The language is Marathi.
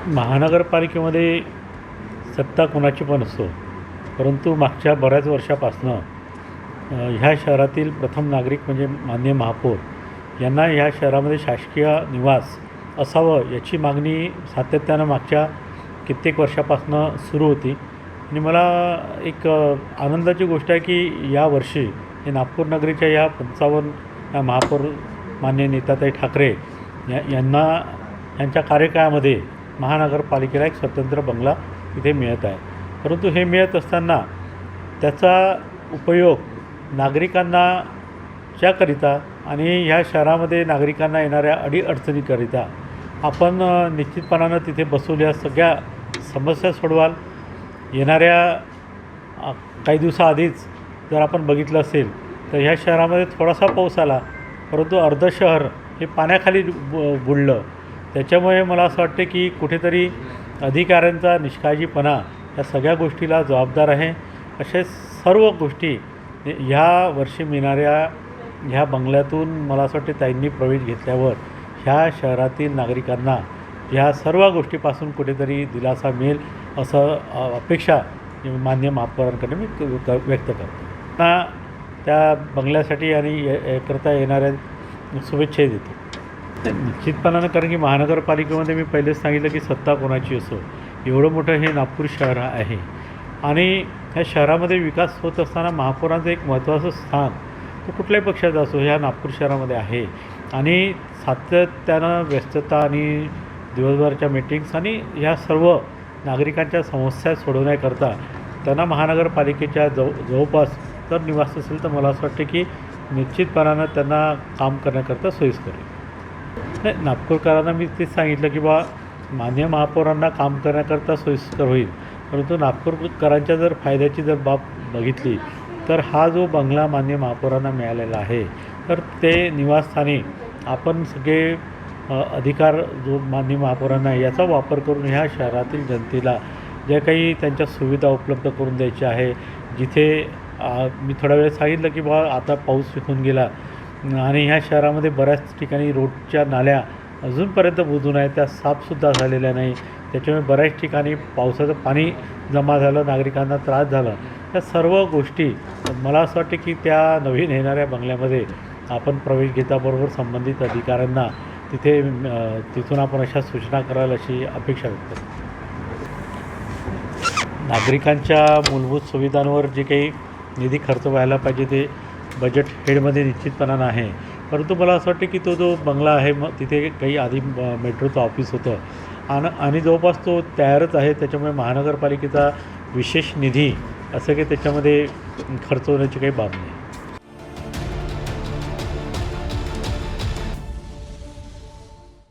महानगरपालिकेमध्ये सत्ता कोणाची पण असो, परंतु मागच्या बऱ्याच वर्षापासनं ह्या शहरातील प्रथम नागरिक म्हणजे माननीय महापौर यांना ह्या शहरामध्ये शासकीय निवास असावं याची मागणी सातत्यानं मागच्या कित्येक वर्षापासनं सुरू होती. आणि मला एक आनंदाची गोष्ट आहे की यावर्षी हे नागपूर नगरीच्या या 55 या महापौर माननीय नीताताई ठाकरे यांच्या कार्यकाळामध्ये महानगरपालिकेला एक स्वतंत्र बंगला इथे मिळत आहे. परंतु हे मिळत असताना त्याचा उपयोग नागरिकांच्याकरिता आणि ह्या शहरामध्ये नागरिकांना येणाऱ्या अडीअडचणीकरिता आपण निश्चितपणानं तिथे बसवल्या सगळ्या समस्या सोडवाल. येणाऱ्या काही दिवसाआधीच जर आपण बघितलं असेल तर ह्या शहरामध्ये थोडासा पाऊस आला, परंतु अर्ध शहर हे पाण्याखाली बुडलं. त्याच्यामुळे मला असं वाटते की कुठेतरी अधिकाऱ्यांचा निष्काळजीपणा या सगळ्या गोष्टीला जबाबदार आहे. असे सर्व गोष्टी ह्या वर्षी मिळणाऱ्या ह्या बंगल्यातून मला असं वाटते ताईंनी प्रवेश घेतल्यावर ह्या शहरातील नागरिकांना ह्या सर्व गोष्टीपासून कुठेतरी दिलासा मिळेल असं अपेक्षा माननीय महापौरांकडे मी व्यक्त करतो. त्यांना त्या बंगल्यासाठी आणि करता येणाऱ्या शुभेच्छाही देतो निश्चितपणानं. कारण की महानगरपालिकेमध्ये मी पहिलेच सांगितलं की सत्ता कोणाची असो, एवढं मोठं हे नागपूर शहर आहे आणि ह्या शहरामध्ये विकास होत असताना महापौरांचं एक महत्त्वाचं स्थान तो कुठल्याही पक्षाचा असो ह्या नागपूर शहरामध्ये आहे. आणि सातत्यानं व्यस्तता आणि दिवसभराच्या मीटिंग्स आणि ह्या सर्व नागरिकांच्या समस्या सोडवण्याकरता त्यांना महानगरपालिकेच्या जवळपास जर निवास असेल तर मला असं वाटतं की निश्चितपणानं त्यांना काम करण्याकरता सोयीस्कर आहे. नाही, नागपूरकरांना मी तेच सांगितलं की माननीय महापौरांना काम करण्याकरता सोयीस्कर होईल. परंतु नागपूरकरांच्या जर फायद्याची जर बाब बघितली तर हा जो बंगला माननीय महापौरांना मिळालेला आहे तर ते निवासस्थानी आपण सगळे अधिकार जो माननीय महापौरांना याचा वापर करून ह्या शहरातील जनतेला ज्या काही त्यांच्या सुविधा उपलब्ध करून द्यायच्या आहे. जिथे मी थोडा वेळ सांगितलं की आता पाऊस होऊन गेला आणि ह्या शहरामध्ये बऱ्याच ठिकाणी रोडच्या नाल्या अजूनपर्यंत बुजून आहेत, त्या साफसुद्धा झालेल्या नाही. त्याच्यामुळे बऱ्याच ठिकाणी पावसाचं पाणी जमा झालं, नागरिकांना त्रास झाला. या सर्व गोष्टी मला असं वाटते की त्या नवीन येणाऱ्या बंगल्यामध्ये आपण प्रवेश घेताबरोबर संबंधित अधिकाऱ्यांना तिथून आपण अशा सूचना कराल अशी अपेक्षा व्यक्त करतो. नागरिकांच्या मूलभूत सुविधांवर जे काही निधी खर्च व्हायला पाहिजे ते बजेट हेडमध्ये निश्चितपणानं आहे. परंतु मला असं वाटतं की तो जो बंगला आहे मग तिथे काही आधी मेट्रोचं ऑफिस होतं आणि जवळपास तो तयारच आहे. त्याच्यामुळे महानगरपालिकेचा विशेष निधी असं काही त्याच्यामध्ये खर्च होण्याची काही बाब नाही.